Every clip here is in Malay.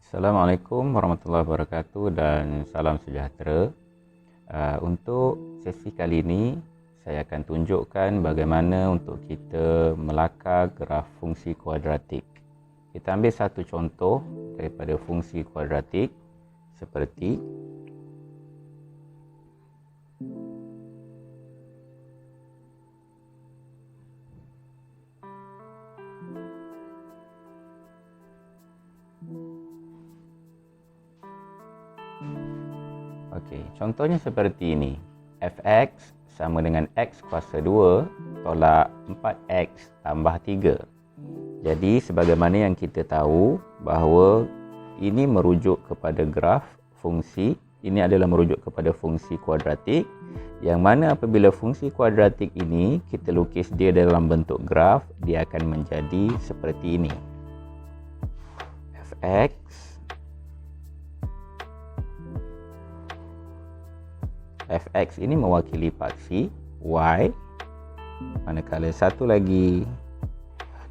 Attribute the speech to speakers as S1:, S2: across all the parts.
S1: Assalamualaikum warahmatullahi wabarakatuh dan salam sejahtera. Untuk sesi kali ini saya akan tunjukkan bagaimana untuk kita melakar graf fungsi kuadratik. Kita ambil satu contoh daripada fungsi kuadratik seperti contohnya seperti ini. Fx sama dengan x kuasa 2 tolak 4x tambah 3. Jadi sebagaimana yang kita tahu bahawa ini merujuk kepada graf fungsi, ini adalah merujuk kepada fungsi kuadratik, yang mana apabila fungsi kuadratik ini kita lukis dia dalam bentuk graf, dia akan menjadi seperti ini. Fx ini mewakili paksi y, manakala satu lagi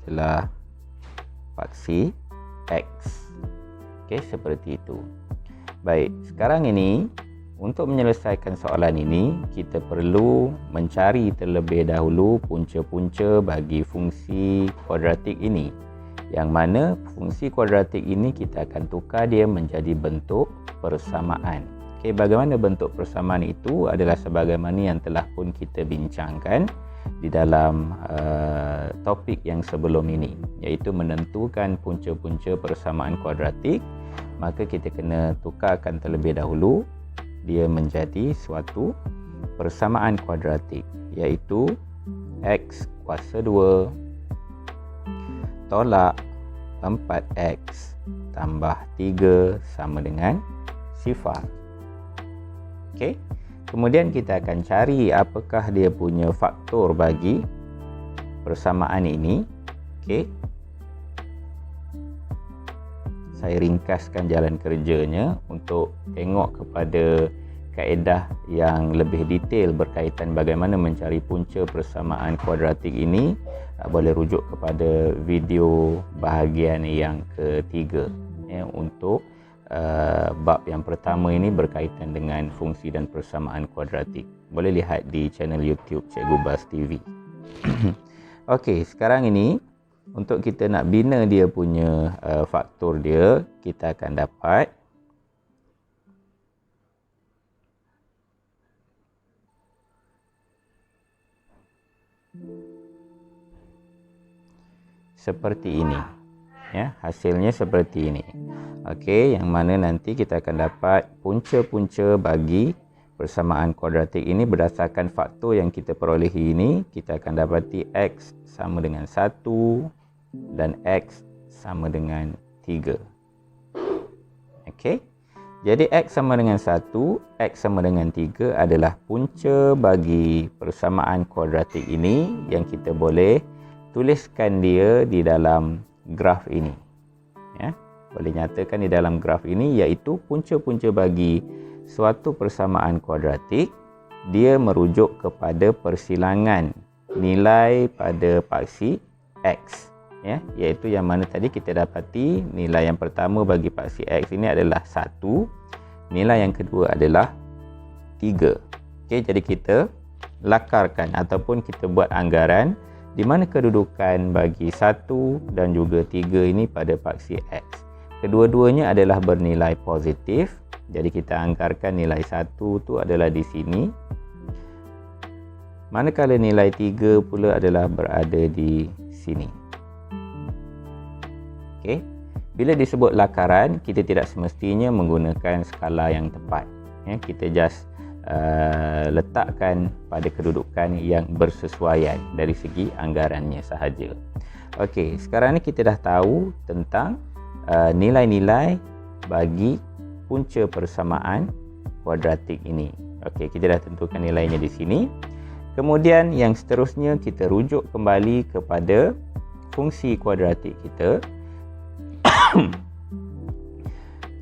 S1: adalah paksi x. Okey, seperti itu. Baik, sekarang ini untuk menyelesaikan soalan ini kita perlu mencari terlebih dahulu punca-punca bagi fungsi kuadratik ini, yang mana fungsi kuadratik ini kita akan tukar dia menjadi bentuk persamaan. Okay, bagaimana bentuk persamaan itu adalah sebagaimana yang telah pun kita bincangkan di dalam topik yang sebelum ini, iaitu menentukan punca-punca persamaan kuadratik. Maka kita kena tukarkan terlebih dahulu dia menjadi suatu persamaan kuadratik, iaitu x kuasa 2 tolak 4x tambah 3 sama dengan sifar. Okey. Kemudian kita akan cari apakah dia punya faktor bagi persamaan ini. Okey. Saya ringkaskan jalan kerjanya untuk tengok kepada kaedah yang lebih detail berkaitan bagaimana mencari punca persamaan kuadratik ini. Boleh rujuk kepada video bahagian yang ketiga, untuk bab yang pertama ini berkaitan dengan fungsi dan persamaan kuadratik. Boleh lihat di channel YouTube Cikgu Bas TV. Okey, sekarang ini untuk kita nak bina dia punya faktor dia, kita akan dapat seperti ini. Ya, hasilnya seperti ini. Okey, yang mana nanti kita akan dapat punca-punca bagi persamaan kuadratik ini berdasarkan faktor yang kita perolehi ini. Kita akan dapati x sama dengan 1 dan x sama dengan 3. Okey. Jadi x sama dengan 1, x sama dengan 3 adalah punca bagi persamaan kuadratik ini yang kita boleh tuliskan dia di dalam graf ini. Ya, boleh nyatakan di dalam graf ini, iaitu punca-punca bagi suatu persamaan kuadratik dia merujuk kepada persilangan nilai pada paksi x, ya, iaitu yang mana tadi kita dapati nilai yang pertama bagi paksi x ini adalah 1, nilai yang kedua adalah 3. Okey, jadi kita lakarkan ataupun kita buat anggaran di mana kedudukan bagi 1 dan juga 3 ini pada paksi x. Kedua-duanya adalah bernilai positif. Jadi kita anggarkan nilai 1 tu adalah di sini. Manakala nilai 3 pula adalah berada di sini. Okey. Bila disebut lakaran, kita tidak semestinya menggunakan skala yang tepat. Ya, kita just letakkan pada kedudukan yang bersesuaian dari segi anggarannya sahaja. Okey, sekarang ni kita dah tahu tentang nilai-nilai bagi punca persamaan kuadratik ini. Okey, kita dah tentukan nilainya di sini. Kemudian yang seterusnya kita rujuk kembali kepada fungsi kuadratik kita.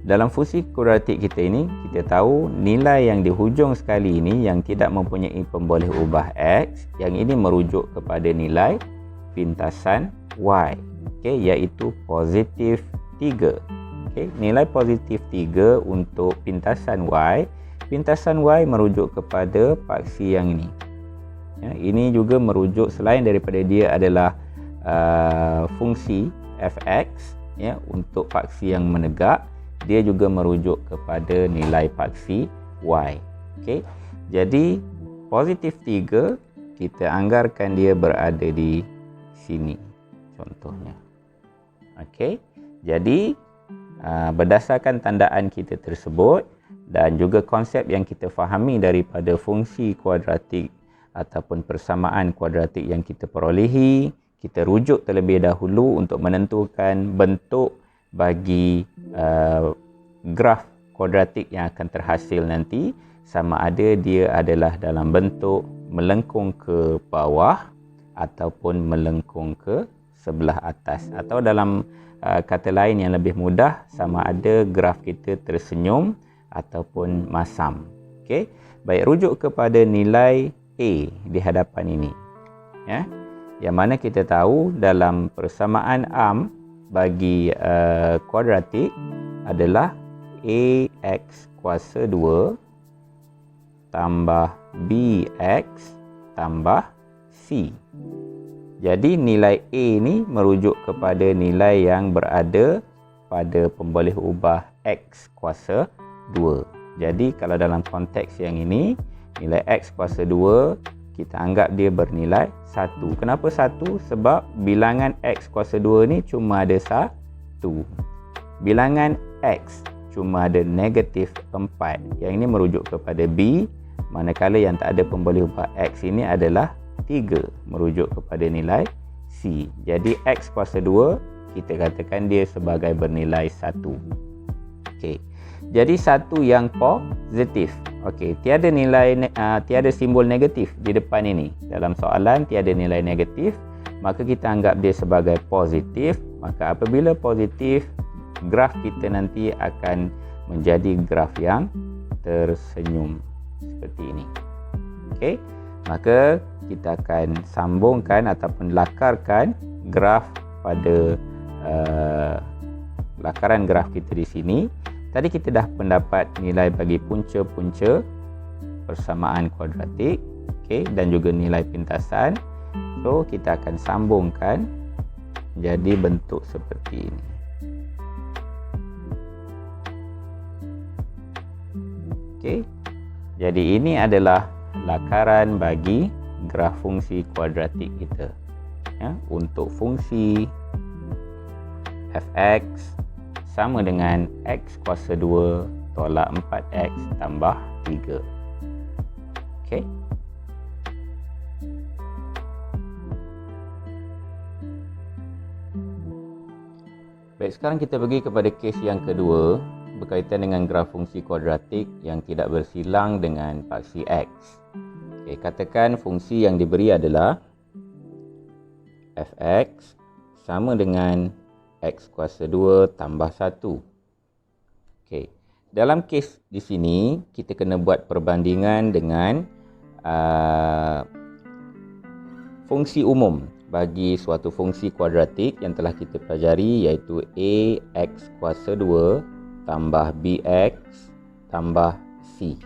S1: Dalam fungsi kuadratik kita ini, kita tahu nilai yang di hujung sekali ini yang tidak mempunyai pemboleh ubah x, yang ini merujuk kepada nilai pintasan y, iaitu positif 3. Okay, nilai positif 3 untuk pintasan Y. Pintasan Y merujuk kepada paksi yang ini. Ya, ini juga merujuk, selain daripada dia adalah fungsi fx, ya, untuk paksi yang menegak, dia juga merujuk kepada nilai paksi Y. Okay, jadi positif 3 kita anggarkan dia berada di sini contohnya. Okey, jadi berdasarkan tandaan kita tersebut dan juga konsep yang kita fahami daripada fungsi kuadratik ataupun persamaan kuadratik yang kita perolehi, kita rujuk terlebih dahulu untuk menentukan bentuk bagi graf kuadratik yang akan terhasil nanti, sama ada dia adalah dalam bentuk melengkung ke bawah ataupun melengkung ke sebelah atas, atau dalam kata lain yang lebih mudah, sama ada graf kita tersenyum ataupun masam. Okey, baik, rujuk kepada nilai A di hadapan ini, ya, yang mana kita tahu dalam persamaan arm bagi kuadratik adalah AX kuasa 2 tambah BX tambah C. Jadi nilai A ni merujuk kepada nilai yang berada pada pemboleh ubah X kuasa 2. Jadi kalau dalam konteks yang ini, nilai X kuasa 2 kita anggap dia bernilai 1. Kenapa 1? Sebab bilangan X kuasa 2 ni cuma ada 1. Bilangan X cuma ada negatif 4. Yang ini merujuk kepada B, manakala yang tak ada pemboleh ubah X ini adalah 3, merujuk kepada nilai C. Jadi X kuasa 2 kita katakan dia sebagai bernilai 1. Okey, jadi 1 yang positif. Okey, tiada nilai tiada simbol negatif di depan ini. Dalam soalan tiada nilai negatif, maka kita anggap dia sebagai positif. Maka apabila positif, graf kita nanti akan menjadi graf yang tersenyum seperti ini. Okey, maka kita akan sambungkan ataupun lakarkan graf pada lakaran graf kita di sini. Tadi kita dah mendapat nilai bagi punca-punca persamaan kuadratik, okey, dan juga nilai pintasan. So kita akan sambungkan jadi bentuk seperti ini. Okey, jadi ini adalah lakaran bagi graf fungsi kuadratik kita, ya, untuk fungsi fx sama dengan x kuasa 2 tolak 4x tambah 3. Okey, baik, sekarang kita pergi kepada kes yang kedua berkaitan dengan graf fungsi kuadratik yang tidak bersilang dengan paksi x. Okay, katakan fungsi yang diberi adalah fx sama dengan x kuasa 2 tambah 1. Okay, dalam kes di sini kita kena buat perbandingan dengan fungsi umum bagi suatu fungsi kuadratik yang telah kita pelajari, iaitu ax kuasa 2 tambah bx tambah c.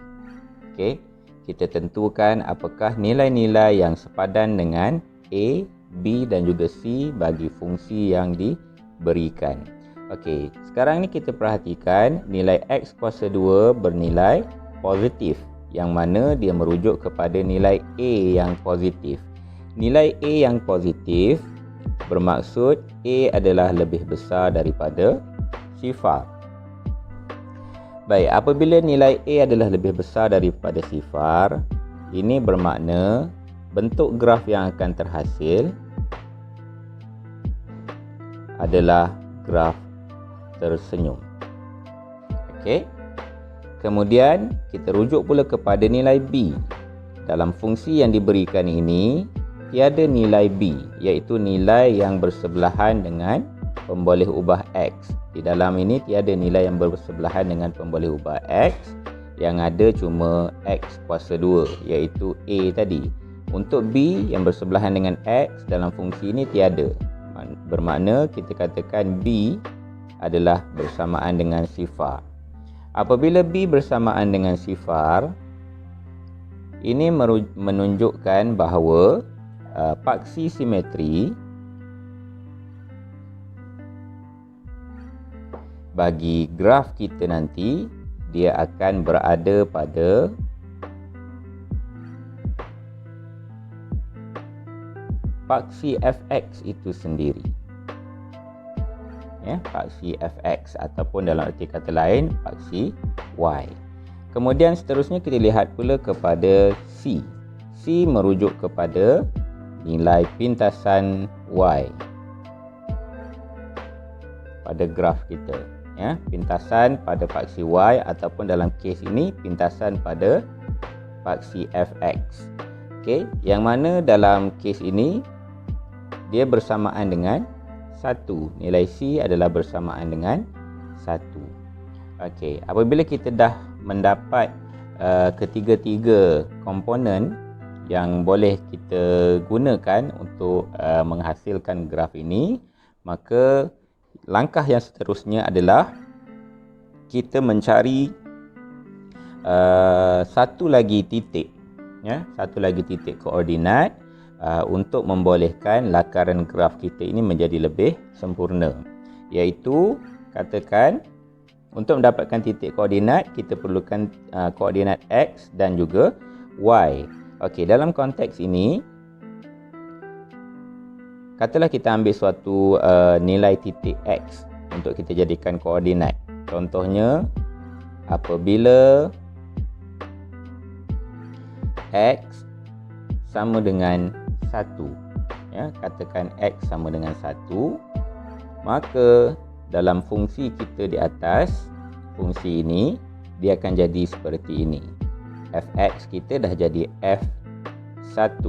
S1: Okay, kita tentukan apakah nilai-nilai yang sepadan dengan A, B dan juga C bagi fungsi yang diberikan. Okey, sekarang ni kita perhatikan nilai X kuasa 2 bernilai positif, yang mana dia merujuk kepada nilai A yang positif. Nilai A yang positif bermaksud A adalah lebih besar daripada sifar. Baik, apabila nilai A adalah lebih besar daripada sifar, ini bermakna bentuk graf yang akan terhasil adalah graf tersenyum. Okey. Kemudian kita rujuk pula kepada nilai B. Dalam fungsi yang diberikan ini tiada nilai B, iaitu nilai yang bersebelahan dengan pemboleh ubah X. Di dalam ini tiada nilai yang bersebelahan dengan pemboleh ubah X. Yang ada cuma X kuasa 2, iaitu A tadi. Untuk B yang bersebelahan dengan X dalam fungsi ini tiada. Bermakna kita katakan B adalah bersamaan dengan sifar. Apabila B bersamaan dengan sifar, ini menunjukkan bahawa paksi simetri bagi graf kita nanti dia akan berada pada paksi fx itu sendiri. Ya, paksi fx ataupun dalam erti kata lain paksi y. Kemudian seterusnya kita lihat pula kepada C. C merujuk kepada nilai pintasan y pada graf kita. Ya, pintasan pada paksi y ataupun dalam kes ini pintasan pada paksi fx. Okey, yang mana dalam kes ini dia bersamaan dengan 1. Nilai C adalah bersamaan dengan 1. Okey, apabila kita dah mendapat ketiga-tiga komponen yang boleh kita gunakan untuk menghasilkan graf ini, maka langkah yang seterusnya adalah kita mencari satu lagi titik, ya, satu lagi titik koordinat untuk membolehkan lakaran graf kita ini menjadi lebih sempurna. Iaitu katakan untuk mendapatkan titik koordinat kita perlukan koordinat x dan juga y. Okey, dalam konteks ini katalah kita ambil suatu nilai titik x untuk kita jadikan koordinat. Contohnya, apabila x sama dengan 1, ya, katakan x sama dengan 1, maka dalam fungsi kita di atas, fungsi ini dia akan jadi seperti ini. Fx kita dah jadi f1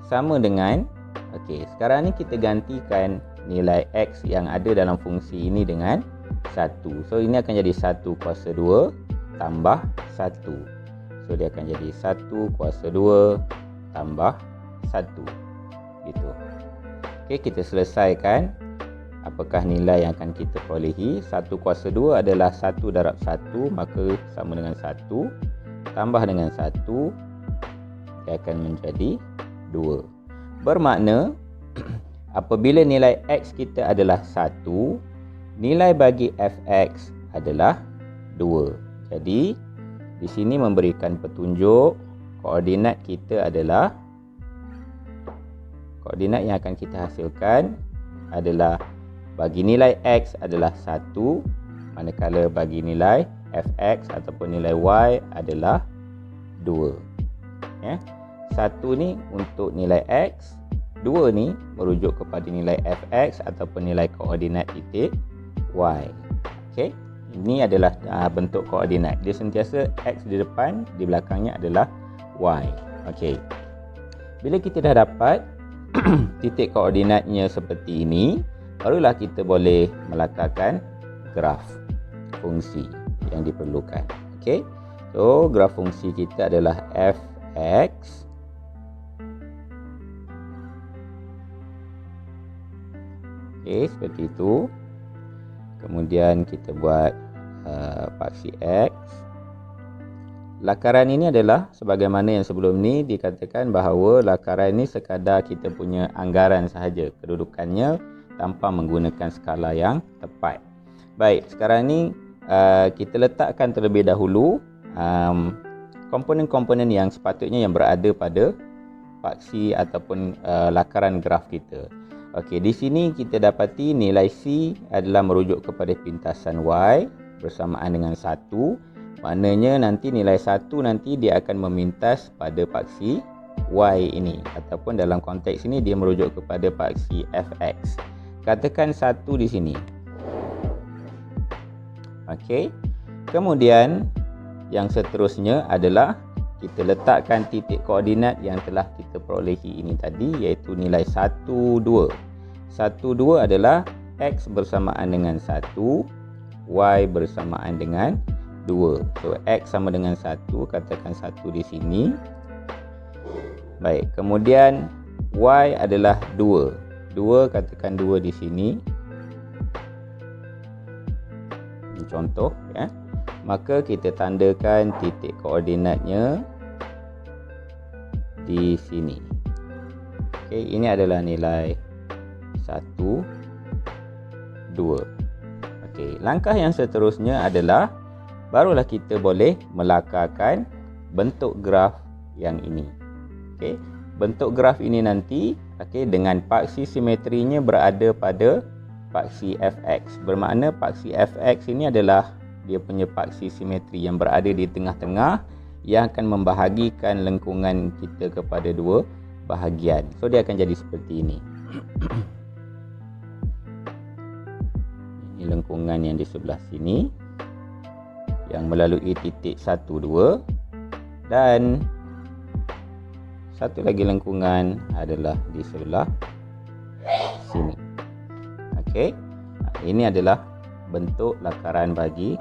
S1: sama dengan, okey, sekarang ni kita gantikan nilai x yang ada dalam fungsi ini dengan 1. So ini akan jadi 1 kuasa 2 tambah 1. So dia akan jadi 1 kuasa 2 tambah 1. Gitu. Okey, kita selesaikan. Apakah nilai yang akan kita perolehi? 1 kuasa 2 adalah 1 darab 1, maka sama dengan 1. Tambah dengan 1, dia akan menjadi 2. Bermakna apabila nilai x kita adalah 1, nilai bagi fx adalah 2. Jadi di sini memberikan petunjuk koordinat kita adalah, koordinat yang akan kita hasilkan adalah bagi nilai x adalah 1, manakala bagi nilai fx ataupun nilai y adalah 2. Ya. 1 ni untuk nilai x, 2 ni merujuk kepada nilai fx ataupun nilai koordinat titik y. Okey, ini adalah bentuk koordinat. Dia sentiasa x di depan, di belakangnya adalah y. Okey. Bila kita dah dapat titik koordinatnya seperti ini, barulah kita boleh melakarkan graf fungsi yang diperlukan. Okey. So, graf fungsi kita adalah fx seperti itu. Kemudian kita buat paksi x. Lakaran ini adalah sebagaimana yang sebelum ni dikatakan bahawa lakaran ini sekadar kita punya anggaran sahaja, kedudukannya tanpa menggunakan skala yang tepat. Baik, sekarang ni kita letakkan terlebih dahulu komponen-komponen yang sepatutnya yang berada pada paksi ataupun lakaran graf kita. Okey, di sini kita dapati nilai C adalah merujuk kepada pintasan Y bersamaan dengan 1. Maknanya nanti nilai 1 nanti dia akan memintas pada paksi Y ini. Ataupun dalam konteks ini dia merujuk kepada paksi Fx. Katakan 1 di sini. Okey. Kemudian yang seterusnya adalah kita letakkan titik koordinat yang telah kita perolehi ini tadi, iaitu nilai 1, 2. 1, 2 adalah X bersamaan dengan 1, Y bersamaan dengan 2. So, X sama dengan 1, katakan 1 di sini. Baik, kemudian Y adalah 2. 2, katakan 2 di sini. contoh ya, maka kita tandakan titik koordinatnya di sini. Okey, ini adalah nilai 1, 2. Okey, langkah yang seterusnya adalah barulah kita boleh melakarkan bentuk graf yang ini. Okey, bentuk graf ini nanti dengan paksi simetrinya berada pada paksi fx. Bermakna paksi fx ini adalah dia punya paksi simetri yang berada di tengah-tengah yang akan membahagikan lengkungan kita kepada dua bahagian. So dia akan jadi seperti ini. Ini lengkungan yang di sebelah sini yang melalui titik 1, 2, dan satu lagi lengkungan adalah di sebelah sini. Okey, ini adalah bentuk lakaran bagi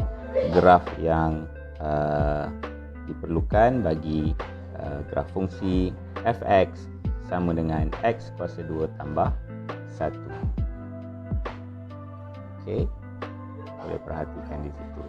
S1: graf yang diperlukan bagi graf fungsi fx sama dengan x kuasa 2 tambah 1. Okey, boleh perhatikan di situ.